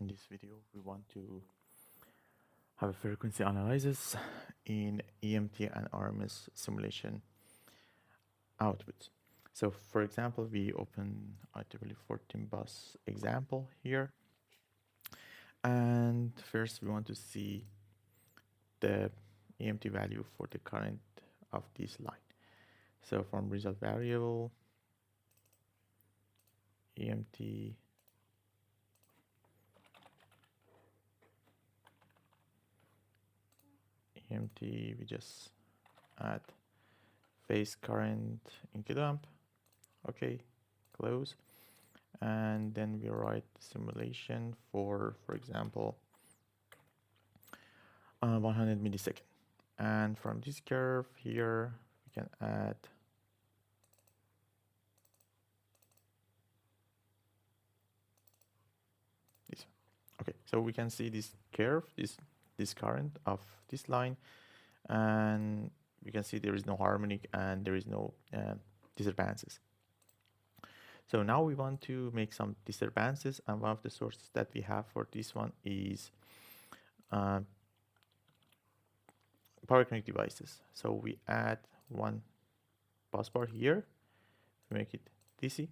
In this video, we want to have a frequency analysis in EMT and RMS simulation outputs. So for example, we open IEEE 14 bus example here. And first we want to see the EMT value for the current of this line. So from result variable, EMT we just add phase current in kiloamp. Okay, close. And then we write simulation for example, 100 millisecond. And from this curve here, we can add this. Okay, so we can see this curve, this current of this line, and we can see there is no harmonic and there is no disturbances. So now we want to make some disturbances, and one of the sources that we have for this one is power connect devices. So we add one bus bar here, make it DC,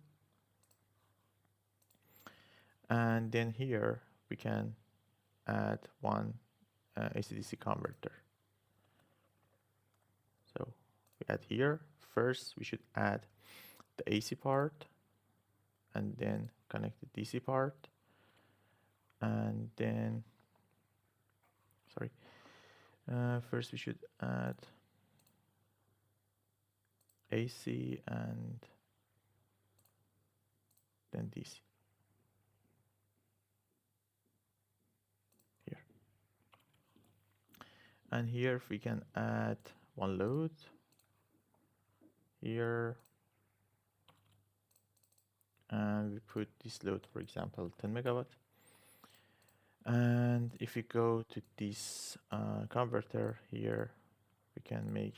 and then here we can add one AC-DC converter. So we add here. First we should add the AC part and then connect the DC part, and then first we should add AC and then DC here. And here we can add one load here, and we put this load, for example, 10 megawatt. And if we go to this converter here, we can make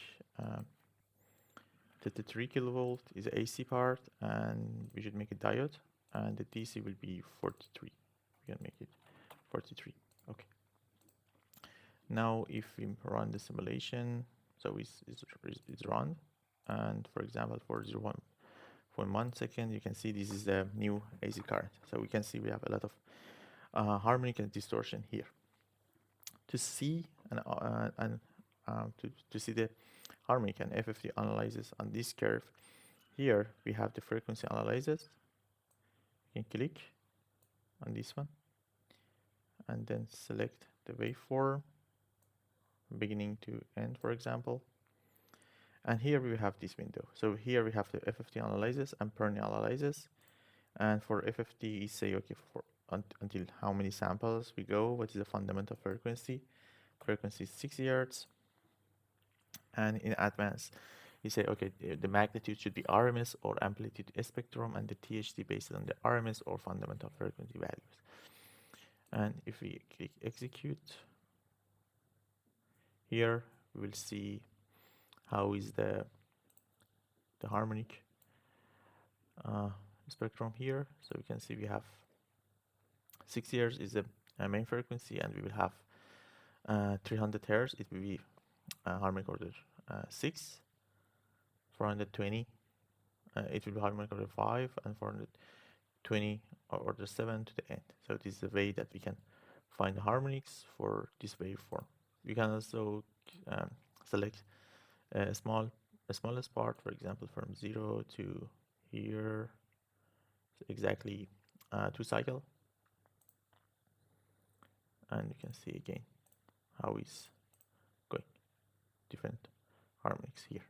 33 kilovolt is the AC part, and we should make a diode, and the DC will be 43. We can make it 43. Okay. Now if we run the simulation, so it's run, and for example for 0.1 second, you can see this is the new AC current. So we can see we have a lot of harmonic and distortion here. To see to see the harmonic and FFT analysis on this curve, here we have the frequency analysis. You can click on this one and then select the waveform beginning to end, for example. And here we have this window. So here we have the FFT analysis and Perny analysis. And for FFT, you say, okay, until how many samples we go, what is the fundamental frequency? Frequency is 6 Hz. And in advance, you say, okay, the magnitude should be RMS or amplitude spectrum, and the THD based on the RMS or fundamental frequency values. And if we click execute, here we will see how is the harmonic spectrum here. So we can see we have 6 Hz is the main frequency, and we will have 300 Hz. It will be harmonic order 6, 420 it will be harmonic order 5, and 420 order 7 to the end. So this is the way that we can find the harmonics for this waveform. We can also select a smallest part, for example, from 0 to here, so exactly 2 cycle, and you can see again how is going different harmonics here.